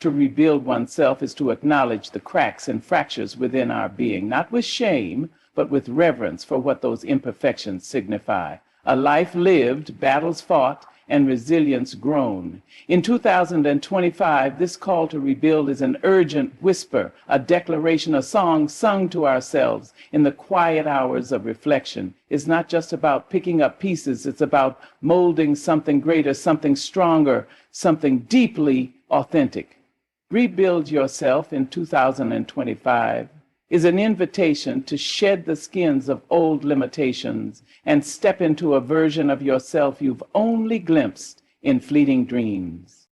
To rebuild oneself is to acknowledge the cracks and fractures within our being, not with shame, but with reverence for what those imperfections signify. A life lived, battles fought, and resilience grown. In 2025, this call to rebuild is an urgent whisper, a declaration, a song sung to ourselves in the quiet hours of reflection. It's not just about picking up pieces, it's about molding something greater, something stronger, something deeply authentic. Rebuild Yourself in 2025 is an invitation to shed the skins of old limitations and step into a version of yourself you've only glimpsed in fleeting dreams.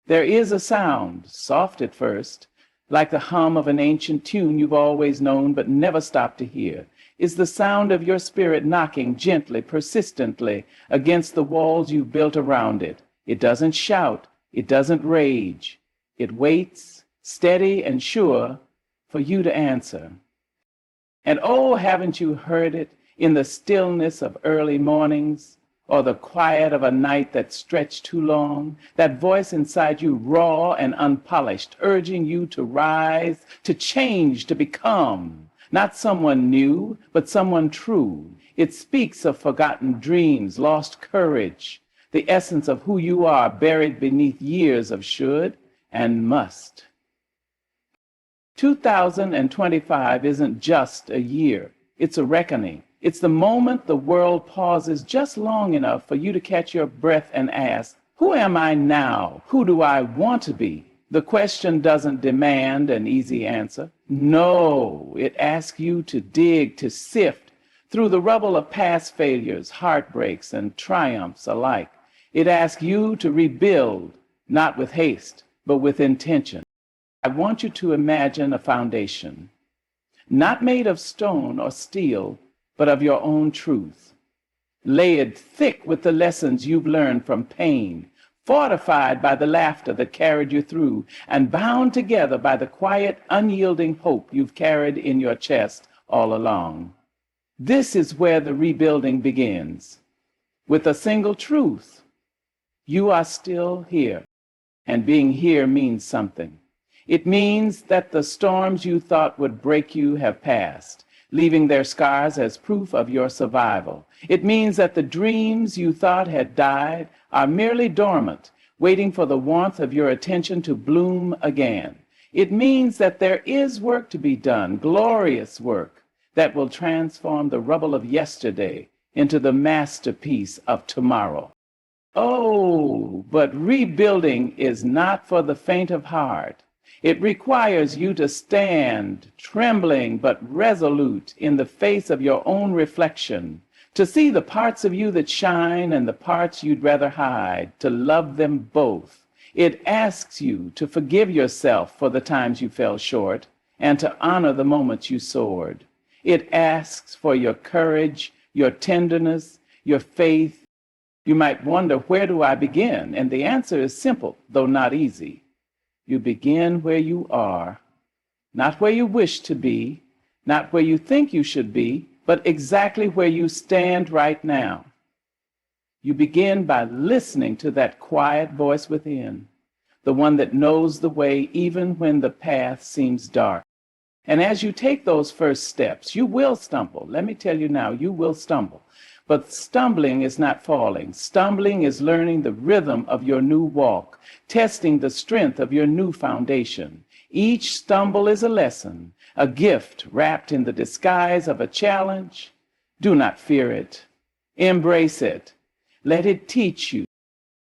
There is a sound, soft at first, like the hum of an ancient tune you've always known but never stopped to hear. Is the sound of your spirit knocking gently, persistently against the walls you've built around it. It doesn't shout, it doesn't rage. It waits, steady and sure, for you to answer. And oh, haven't you heard it in the stillness of early mornings or the quiet of a night that stretched too long? That voice inside you, raw and unpolished, urging you to rise, to change, to become. Not someone new, but someone true. It speaks of forgotten dreams, lost courage, the essence of who you are buried beneath years of should and must. 2025 isn't just a year, it's a reckoning. It's the moment the world pauses just long enough for you to catch your breath and ask, who am I now? Who do I want to be? The question doesn't demand an easy answer. No, it asks you to dig, to sift through the rubble of past failures, heartbreaks, and triumphs alike. It asks you to rebuild, not with haste, but with intention. I want you to imagine a foundation, not made of stone or steel, but of your own truth, layered thick with the lessons you've learned from pain, fortified by the laughter that carried you through, and bound together by the quiet, unyielding hope you've carried in your chest all along. This is where the rebuilding begins, with a single truth. You are still here, and being here means something. It means that the storms you thought would break you have passed, leaving their scars as proof of your survival. It means that the dreams you thought had died are merely dormant, waiting for the warmth of your attention to bloom again. It means that there is work to be done, glorious work, that will transform the rubble of yesterday into the masterpiece of tomorrow. Oh, but rebuilding is not for the faint of heart. It requires you to stand, trembling but resolute, in the face of your own reflection, to see the parts of you that shine and the parts you'd rather hide, to love them both. It asks you to forgive yourself for the times you fell short and to honor the moments you soared. It asks for your courage, your tenderness, your faith. You might wonder, where do I begin? And the answer is simple, though not easy. You begin where you are, not where you wish to be, not where you think you should be, but exactly where you stand right now. You begin by listening to that quiet voice within, the one that knows the way even when the path seems dark. And as you take those first steps, you will stumble. Let me tell you now, you will stumble. But stumbling is not falling. Stumbling is learning the rhythm of your new walk, testing the strength of your new foundation. Each stumble is a lesson, a gift wrapped in the disguise of a challenge. Do not fear it. Embrace it. Let it teach you.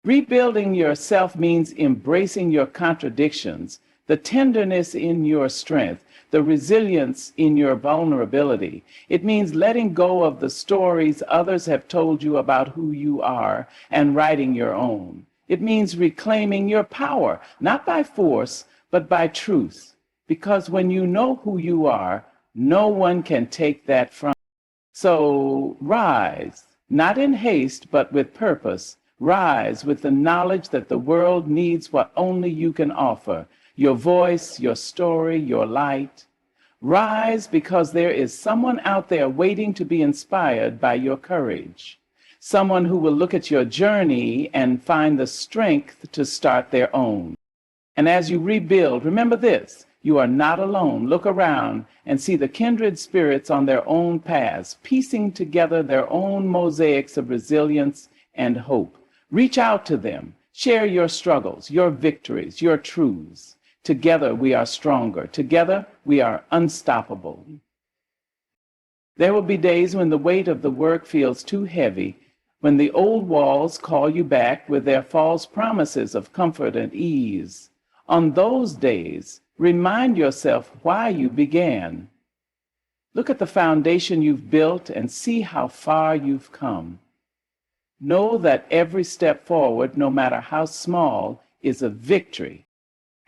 Rebuilding yourself means embracing your contradictions, the tenderness in your strength, the resilience in your vulnerability. It means letting go of the stories others have told you about who you are and writing your own. It means reclaiming your power, not by force, but by truth. Because when you know who you are, no one can take that from you. So rise, not in haste, but with purpose. Rise with the knowledge that the world needs what only you can offer. Your voice, your story, your light. Rise because there is someone out there waiting to be inspired by your courage. Someone who will look at your journey and find the strength to start their own. And as you rebuild, remember this: you are not alone. Look around and see the kindred spirits on their own paths, piecing together their own mosaics of resilience and hope. Reach out to them. Share your struggles, your victories, your truths. Together we are stronger. Together we are unstoppable. There will be days when the weight of the work feels too heavy, when the old walls call you back with their false promises of comfort and ease. On those days, remind yourself why you began. Look at the foundation you've built and see how far you've come. Know that every step forward, no matter how small, is a victory.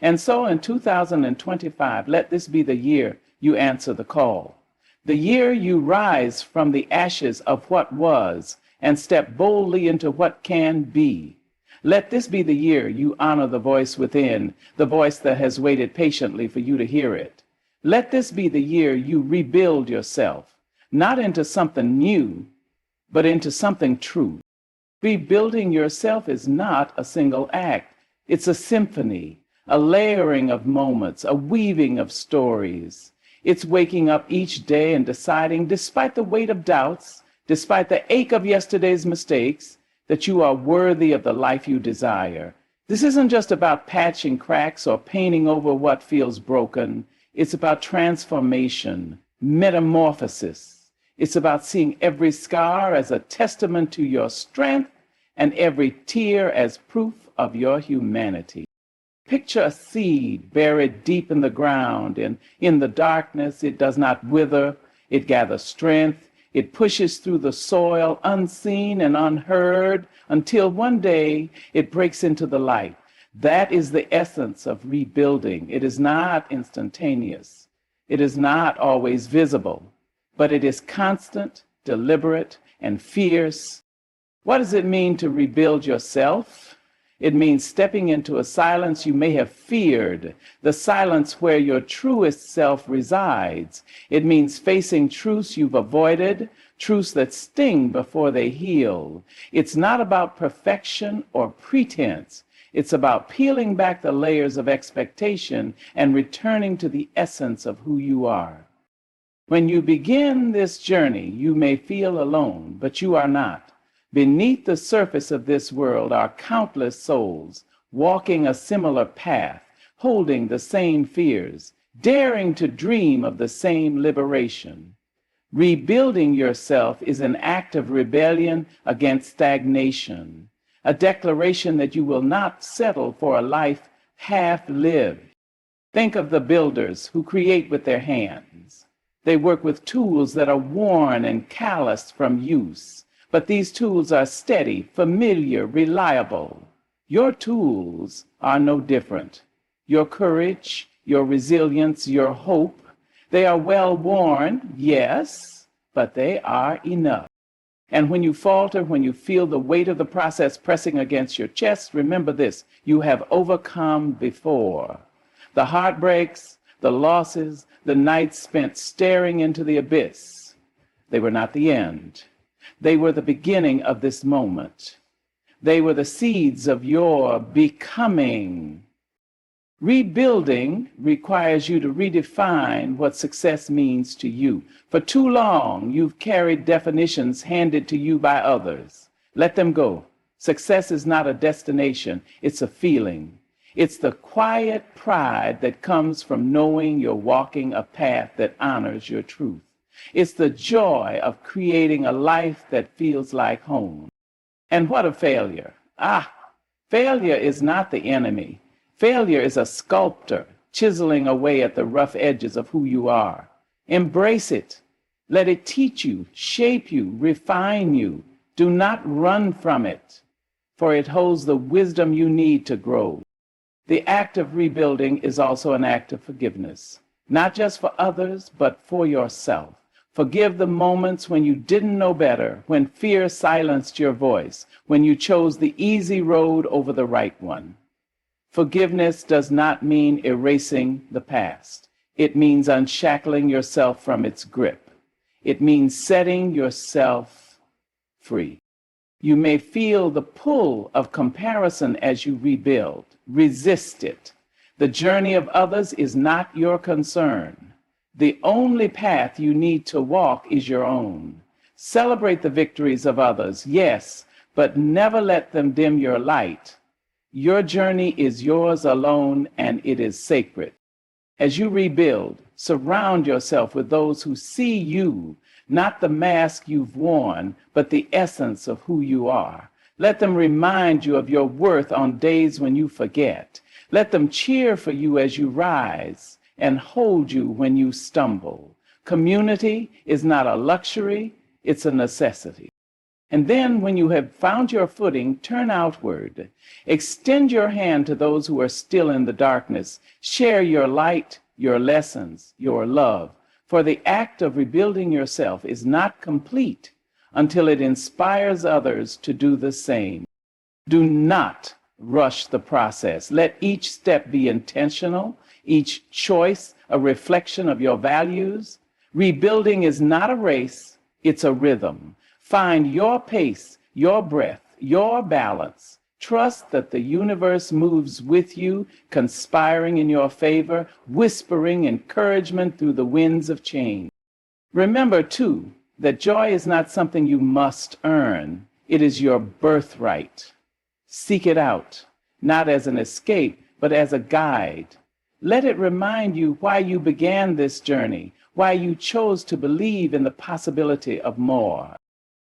And so in 2025, let this be the year you answer the call. The year you rise from the ashes of what was and step boldly into what can be. Let this be the year you honor the voice within, the voice that has waited patiently for you to hear it. Let this be the year you rebuild yourself, not into something new, but into something true. Rebuilding yourself is not a single act. It's a symphony, a layering of moments, a weaving of stories. It's waking up each day and deciding, despite the weight of doubts, despite the ache of yesterday's mistakes, that you are worthy of the life you desire. This isn't just about patching cracks or painting over what feels broken. It's about transformation, metamorphosis. It's about seeing every scar as a testament to your strength and every tear as proof of your humanity. Picture a seed buried deep in the ground, and in the darkness it does not wither. It gathers strength. It pushes through the soil unseen and unheard until one day it breaks into the light. That is the essence of rebuilding. It is not instantaneous. It is not always visible, but it is constant, deliberate, and fierce. What does it mean to rebuild yourself? It means stepping into a silence you may have feared, the silence where your truest self resides. It means facing truths you've avoided, truths that sting before they heal. It's not about perfection or pretense. It's about peeling back the layers of expectation and returning to the essence of who you are. When you begin this journey, you may feel alone, but you are not. Beneath the surface of this world are countless souls walking a similar path, holding the same fears, daring to dream of the same liberation. Rebuilding yourself is an act of rebellion against stagnation, a declaration that you will not settle for a life half lived. Think of the builders who create with their hands. They work with tools that are worn and calloused from use. But these tools are steady, familiar, reliable. Your tools are no different. Your courage, your resilience, your hope, they are well worn, yes, but they are enough. And when you falter, when you feel the weight of the process pressing against your chest, remember this: you have overcome before. The heartbreaks, the losses, the nights spent staring into the abyss, they were not the end. They were the beginning of this moment. They were the seeds of your becoming. Rebuilding requires you to redefine what success means to you. For too long, you've carried definitions handed to you by others. Let them go. Success is not a destination, it's a feeling. It's the quiet pride that comes from knowing you're walking a path that honors your truth. It's the joy of creating a life that feels like home. And what of failure? Failure is not the enemy. Failure is a sculptor chiseling away at the rough edges of who you are. Embrace it. Let it teach you, shape you, refine you. Do not run from it, for it holds the wisdom you need to grow. The act of rebuilding is also an act of forgiveness, not just for others, but for yourself. Forgive the moments when you didn't know better, when fear silenced your voice, when you chose the easy road over the right one. Forgiveness does not mean erasing the past. It means unshackling yourself from its grip. It means setting yourself free. You may feel the pull of comparison as you rebuild. Resist it. The journey of others is not your concern. The only path you need to walk is your own. Celebrate the victories of others, yes, but never let them dim your light. Your journey is yours alone, and it is sacred. As you rebuild, surround yourself with those who see you, not the mask you've worn, but the essence of who you are. Let them remind you of your worth on days when you forget. Let them cheer for you as you rise and hold you when you stumble. Community is not a luxury, it's a necessity. And then, when you have found your footing, turn outward. Extend your hand to those who are still in the darkness. Share your light, your lessons, your love. For the act of rebuilding yourself is not complete until it inspires others to do the same. Do not rush the process. Let each step be intentional, each choice a reflection of your values. Rebuilding is not a race, it's a rhythm. Find your pace, your breath, your balance. Trust that the universe moves with you, conspiring in your favor, whispering encouragement through the winds of change. Remember, too, that joy is not something you must earn. It is your birthright. Seek it out, not as an escape, but as a guide. Let it remind you why you began this journey, why you chose to believe in the possibility of more.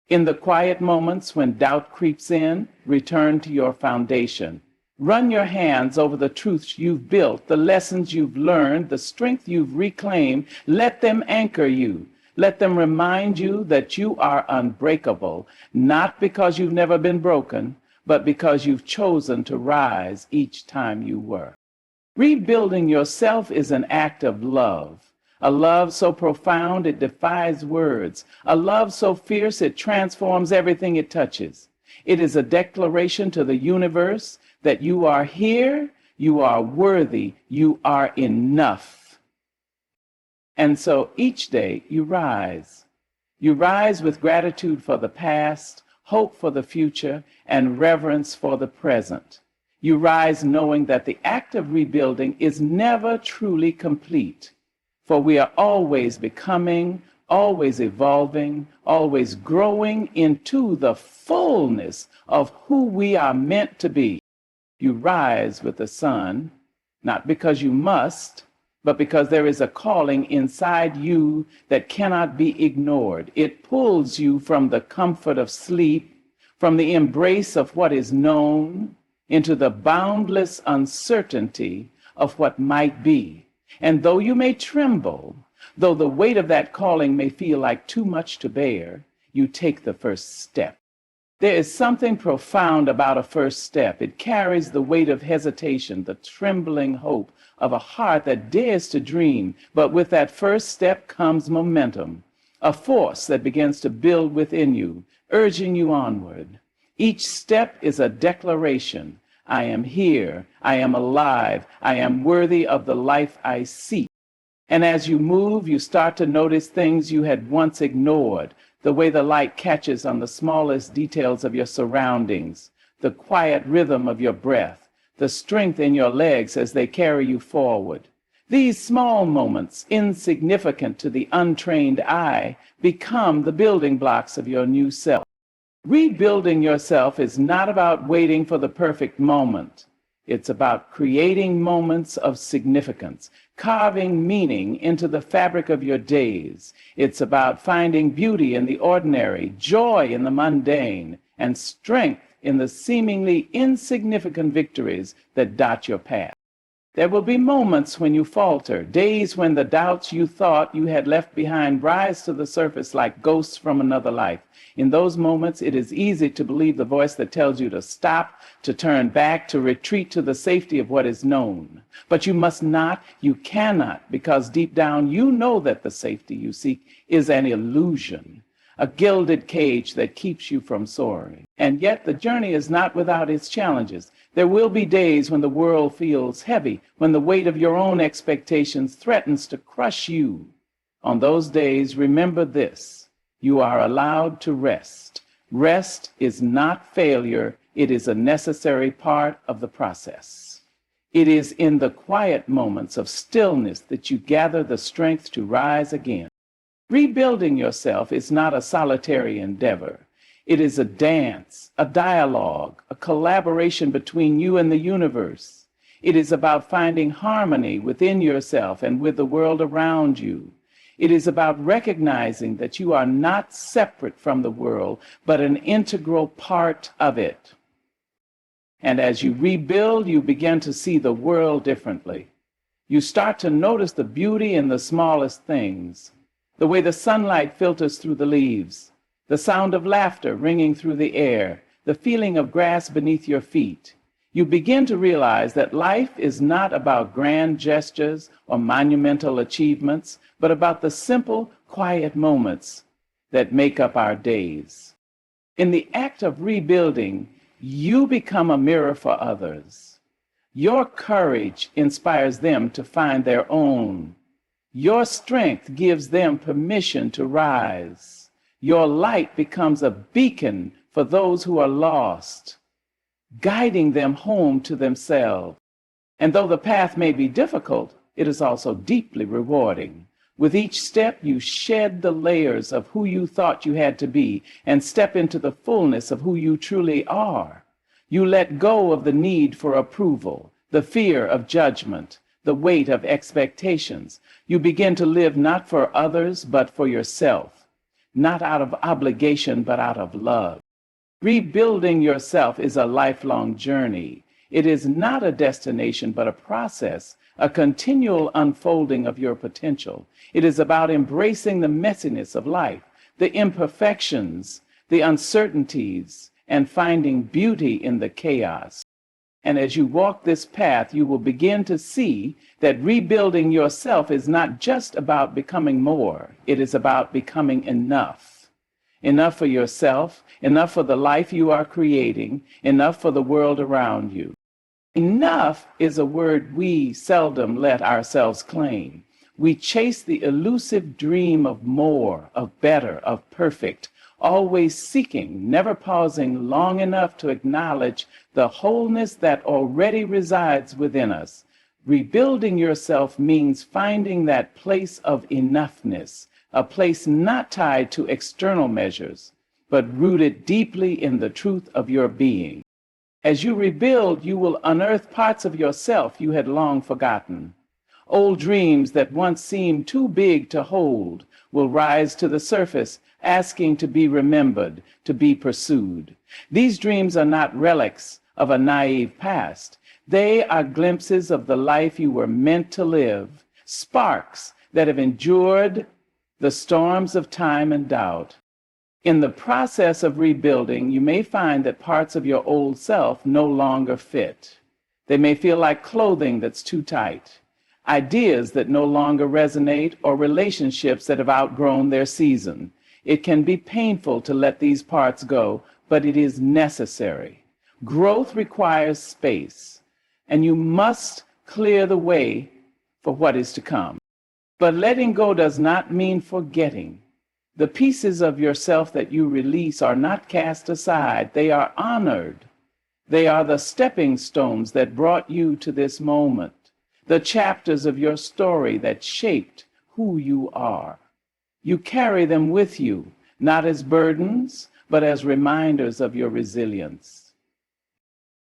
In the quiet moments when doubt creeps in, return to your foundation. Run your hands over the truths you've built, the lessons you've learned, the strength you've reclaimed. Let them anchor you. Let them remind you that you are unbreakable, not because you've never been broken, but because you've chosen to rise each time you were. Rebuilding yourself is an act of love. A love so profound it defies words. A love so fierce it transforms everything it touches. It is a declaration to the universe that you are here, you are worthy, you are enough. And so each day you rise. You rise with gratitude for the past, hope for the future, and reverence for the present. You rise knowing that the act of rebuilding is never truly complete. For we are always becoming, always evolving, always growing into the fullness of who we are meant to be. You rise with the sun, not because you must, but because there is a calling inside you that cannot be ignored. It pulls you from the comfort of sleep, from the embrace of what is known, into the boundless uncertainty of what might be. And though you may tremble, though the weight of that calling may feel like too much to bear, you take the first step. There is something profound about a first step. It carries the weight of hesitation, the trembling hope of a heart that dares to dream. But with that first step comes momentum, a force that begins to build within you, urging you onward. Each step is a declaration. I am here, I am alive, I am worthy of the life I seek. And as you move, you start to notice things you had once ignored, the way the light catches on the smallest details of your surroundings, the quiet rhythm of your breath, the strength in your legs as they carry you forward. These small moments, insignificant to the untrained eye, become the building blocks of your new self. Rebuilding yourself is not about waiting for the perfect moment. It's about creating moments of significance, carving meaning into the fabric of your days. It's about finding beauty in the ordinary, joy in the mundane, and strength in the seemingly insignificant victories that dot your path. There will be moments when you falter, days when the doubts you thought you had left behind rise to the surface like ghosts from another life. In those moments, it is easy to believe the voice that tells you to stop, to turn back, to retreat to the safety of what is known. But you must not, you cannot, because deep down you know that the safety you seek is an illusion, a gilded cage that keeps you from soaring. And yet the journey is not without its challenges. There will be days when the world feels heavy, when the weight of your own expectations threatens to crush you. On those days, remember this: you are allowed to rest. Rest is not failure, it is a necessary part of the process. It is in the quiet moments of stillness that you gather the strength to rise again. Rebuilding yourself is not a solitary endeavor. It is a dance, a dialogue, a collaboration between you and the universe. It is about finding harmony within yourself and with the world around you. It is about recognizing that you are not separate from the world, but an integral part of it. And as you rebuild, you begin to see the world differently. You start to notice the beauty in the smallest things, the way the sunlight filters through the leaves, the sound of laughter ringing through the air, the feeling of grass beneath your feet. You begin to realize that life is not about grand gestures or monumental achievements, but about the simple, quiet moments that make up our days. In the act of rebuilding, you become a mirror for others. Your courage inspires them to find their own. Your strength gives them permission to rise. Your light becomes a beacon for those who are lost, guiding them home to themselves. And though the path may be difficult, it is also deeply rewarding. With each step, you shed the layers of who you thought you had to be and step into the fullness of who you truly are. You let go of the need for approval, the fear of judgment, the weight of expectations. You begin to live not for others, but for yourself, not out of obligation, but out of love. Rebuilding yourself is a lifelong journey. It is not a destination, but a process, a continual unfolding of your potential. It is about embracing the messiness of life, the imperfections, the uncertainties, and finding beauty in the chaos. And as you walk this path, you will begin to see that rebuilding yourself is not just about becoming more. It is about becoming enough. Enough for yourself, enough for the life you are creating, enough for the world around you. Enough is a word we seldom let ourselves claim. We chase the elusive dream of more, of better, of perfect, always seeking, never pausing long enough to acknowledge the wholeness that already resides within us. Rebuilding yourself means finding that place of enoughness, a place not tied to external measures, but rooted deeply in the truth of your being. As you rebuild, you will unearth parts of yourself you had long forgotten. Old dreams that once seemed too big to hold will rise to the surface, asking to be remembered, to be pursued. These dreams are not relics of a naive past. They are glimpses of the life you were meant to live, sparks that have endured the storms of time and doubt. In the process of rebuilding, you may find that parts of your old self no longer fit. They may feel like clothing that's too tight, ideas that no longer resonate, or relationships that have outgrown their season. It can be painful to let these parts go, but it is necessary. Growth requires space, and you must clear the way for what is to come. But letting go does not mean forgetting. The pieces of yourself that you release are not cast aside. They are honored. They are the stepping stones that brought you to this moment, the chapters of your story that shaped who you are. You carry them with you, not as burdens, but as reminders of your resilience.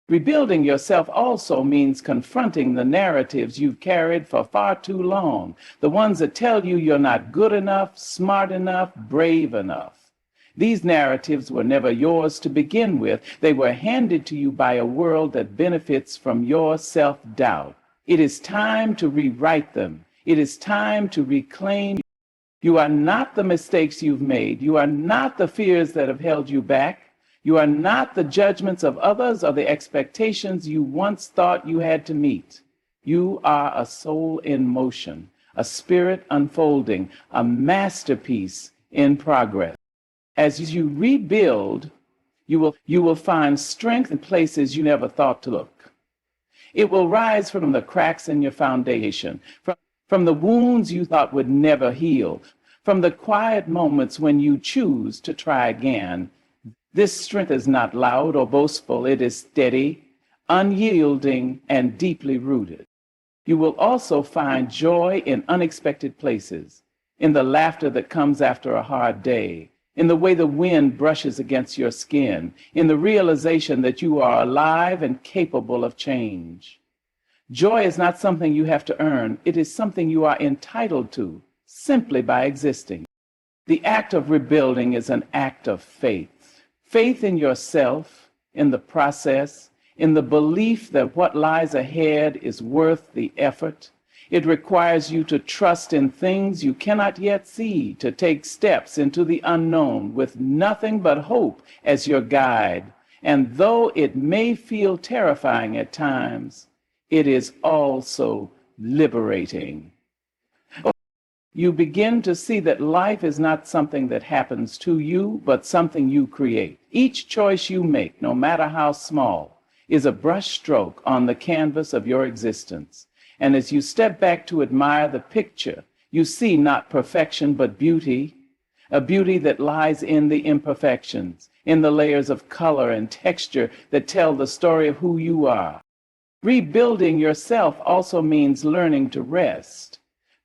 Rebuilding yourself also means confronting the narratives you've carried for far too long, the ones that tell you you're not good enough, smart enough, brave enough. These narratives were never yours to begin with. They were handed to you by a world that benefits from your self-doubt. It is time to rewrite them. It is time to reclaim. You are not the mistakes you've made. You are not the fears that have held you back. You are not the judgments of others or the expectations you once thought you had to meet. You are a soul in motion, a spirit unfolding, a masterpiece in progress. As you rebuild, you will find strength in places you never thought to look. It will rise from the cracks in your foundation, from the wounds you thought would never heal, from the quiet moments when you choose to try again. This strength is not loud or boastful. It is steady, unyielding, and deeply rooted. You will also find joy in unexpected places, in the laughter that comes after a hard day, in the way the wind brushes against your skin, in the realization that you are alive and capable of change. Joy is not something you have to earn, it is something you are entitled to simply by existing. The act of rebuilding is an act of faith. Faith in yourself, in the process, in the belief that what lies ahead is worth the effort. It requires you to trust in things you cannot yet see, to take steps into the unknown with nothing but hope as your guide. And though it may feel terrifying at times, it is also liberating. You begin to see that life is not something that happens to you, but something you create. Each choice you make, no matter how small, is a brushstroke on the canvas of your existence. And as you step back to admire the picture, you see not perfection, but beauty, a beauty that lies in the imperfections, in the layers of color and texture that tell the story of who you are. Rebuilding yourself also means learning to rest.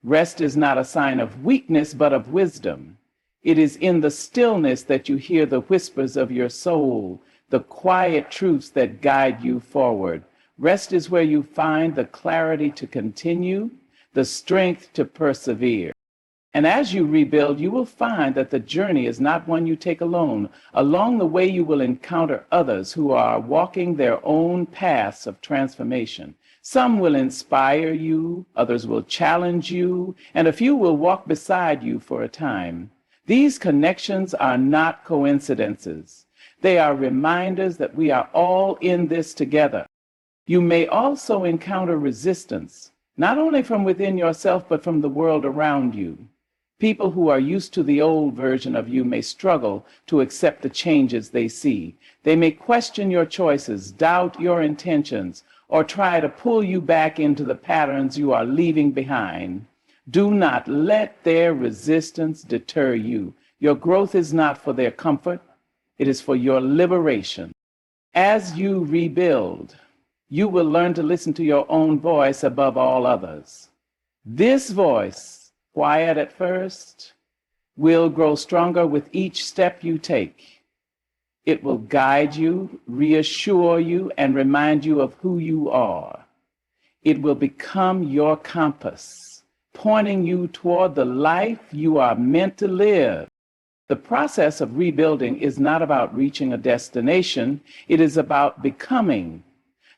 Rest is not a sign of weakness, but of wisdom. It is in the stillness that you hear the whispers of your soul, the quiet truths that guide you forward. Rest is where you find the clarity to continue, the strength to persevere. And as you rebuild, you will find that the journey is not one you take alone. Along the way, you will encounter others who are walking their own paths of transformation. Some will inspire you, others will challenge you, and a few will walk beside you for a time. These connections are not coincidences. They are reminders that we are all in this together. You may also encounter resistance, not only from within yourself, but from the world around you. People who are used to the old version of you may struggle to accept the changes they see. They may question your choices, doubt your intentions, or try to pull you back into the patterns you are leaving behind. Do not let their resistance deter you. Your growth is not for their comfort, it is for your liberation. As you rebuild, you will learn to listen to your own voice above all others. This voice, quiet at first, will grow stronger with each step you take. It will guide you, reassure you, and remind you of who you are. It will become your compass, pointing you toward the life you are meant to live. The process of rebuilding is not about reaching a destination. It is about becoming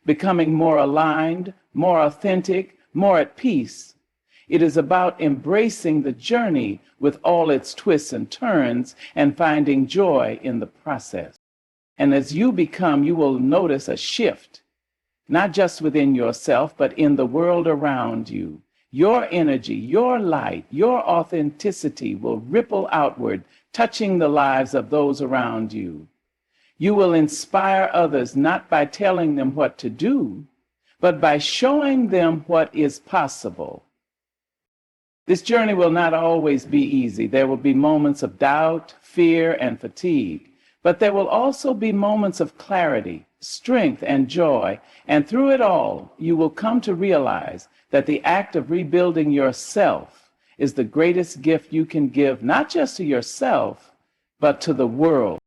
more aligned, more authentic, more at peace. It is about embracing the journey with all its twists and turns and finding joy in the process. And as you become, you will notice a shift, not just within yourself, but in the world around you. Your energy, your light, your authenticity will ripple outward, touching the lives of those around you. You will inspire others not by telling them what to do, but by showing them what is possible. This journey will not always be easy. There will be moments of doubt, fear, and fatigue, but there will also be moments of clarity, strength, and joy. And through it all, you will come to realize that the act of rebuilding yourself is the greatest gift you can give, not just to yourself, but to the world.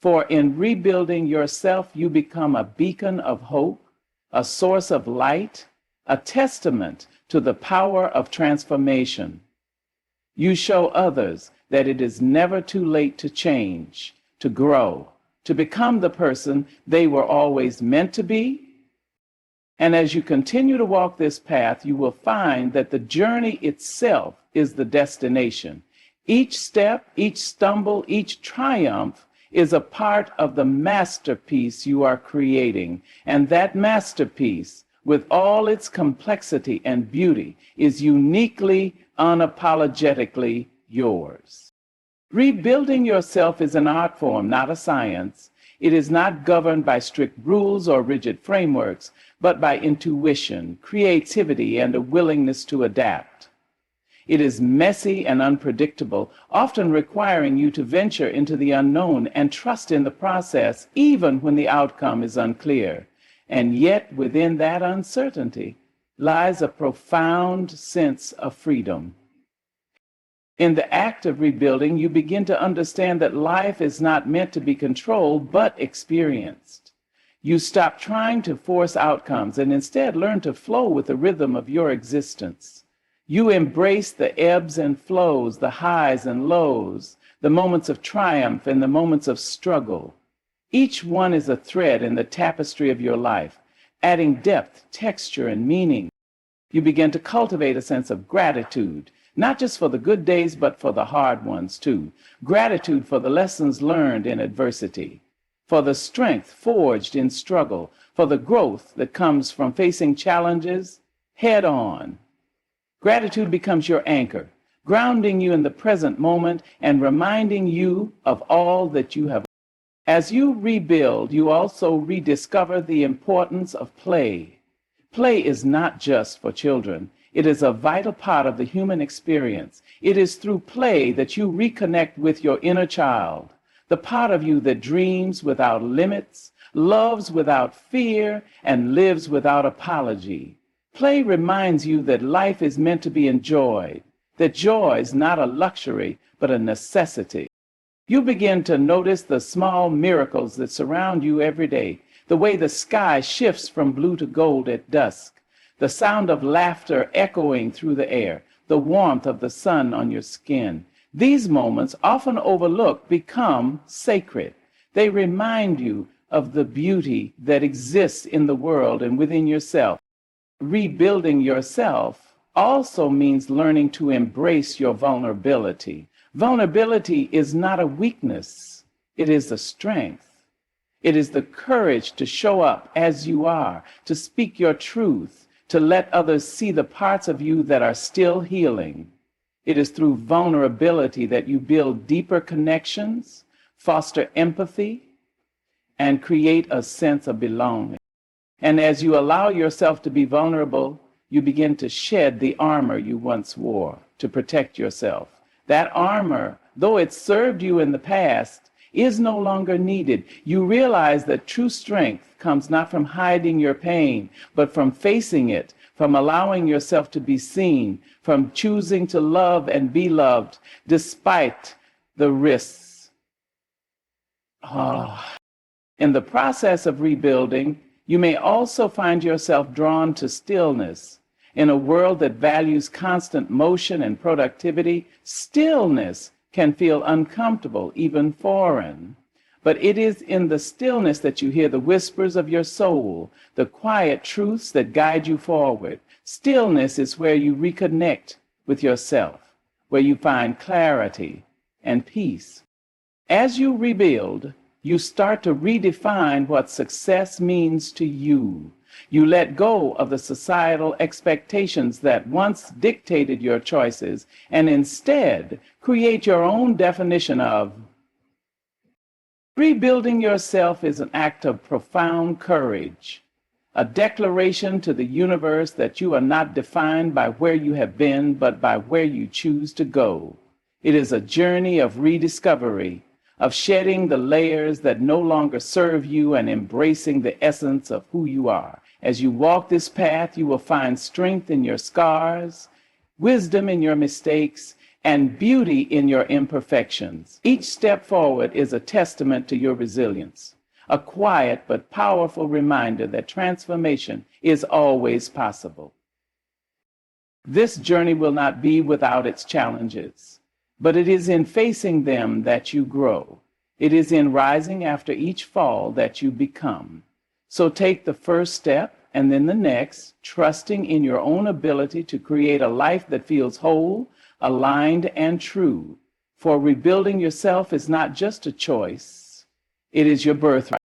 For in rebuilding yourself, you become a beacon of hope, a source of light, a testament to the power of transformation. You show others that it is never too late to change, to grow, to become the person they were always meant to be. And as you continue to walk this path, you will find that the journey itself is the destination. Each step, each stumble, each triumph is a part of the masterpiece you are creating. And that masterpiece, with all its complexity and beauty, is uniquely, unapologetically yours. Rebuilding yourself is an art form, not a science. It is not governed by strict rules or rigid frameworks, but by intuition, creativity, and a willingness to adapt. It is messy and unpredictable, often requiring you to venture into the unknown and trust in the process, even when the outcome is unclear. And yet within that uncertainty lies a profound sense of freedom. In the act of rebuilding, you begin to understand that life is not meant to be controlled, but experienced. You stop trying to force outcomes and instead learn to flow with the rhythm of your existence. You embrace the ebbs and flows, the highs and lows, the moments of triumph and the moments of struggle. Each one is a thread in the tapestry of your life, adding depth, texture, and meaning. You begin to cultivate a sense of gratitude, not just for the good days, but for the hard ones too. Gratitude for the lessons learned in adversity, for the strength forged in struggle, for the growth that comes from facing challenges head on. Gratitude becomes your anchor, grounding you in the present moment and reminding you of all that you have. As you rebuild, you also rediscover the importance of play. Play is not just for children. It is a vital part of the human experience. It is through play that you reconnect with your inner child, the part of you that dreams without limits, loves without fear, and lives without apology. Play reminds you that life is meant to be enjoyed, that joy is not a luxury, but a necessity. You begin to notice the small miracles that surround you every day, the way the sky shifts from blue to gold at dusk, the sound of laughter echoing through the air, the warmth of the sun on your skin. These moments, often overlooked, become sacred. They remind you of the beauty that exists in the world and within yourself. Rebuilding yourself also means learning to embrace your vulnerability. Vulnerability is not a weakness, it is a strength. It is the courage to show up as you are, to speak your truth, to let others see the parts of you that are still healing. It is through vulnerability that you build deeper connections, foster empathy, and create a sense of belonging. And as you allow yourself to be vulnerable, you begin to shed the armor you once wore to protect yourself. That armor, though it served you in the past, is no longer needed. You realize that true strength comes not from hiding your pain, but from facing it, from allowing yourself to be seen, from choosing to love and be loved despite the risks. In the process of rebuilding, you may also find yourself drawn to stillness. In a world that values constant motion and productivity, stillness can feel uncomfortable, even foreign. But it is in the stillness that you hear the whispers of your soul, the quiet truths that guide you forward. Stillness is where you reconnect with yourself, where you find clarity and peace. As you rebuild, you start to redefine what success means to you. You let go of the societal expectations that once dictated your choices and instead create your own definition of. Rebuilding yourself is an act of profound courage, a declaration to the universe that you are not defined by where you have been, but by where you choose to go. It is a journey of rediscovery, of shedding the layers that no longer serve you and embracing the essence of who you are. As you walk this path, you will find strength in your scars, wisdom in your mistakes, and beauty in your imperfections. Each step forward is a testament to your resilience, a quiet but powerful reminder that transformation is always possible. This journey will not be without its challenges, but it is in facing them that you grow. It is in rising after each fall that you become. So take the first step and then the next, trusting in your own ability to create a life that feels whole, aligned, and true. For rebuilding yourself is not just a choice, it is your birthright.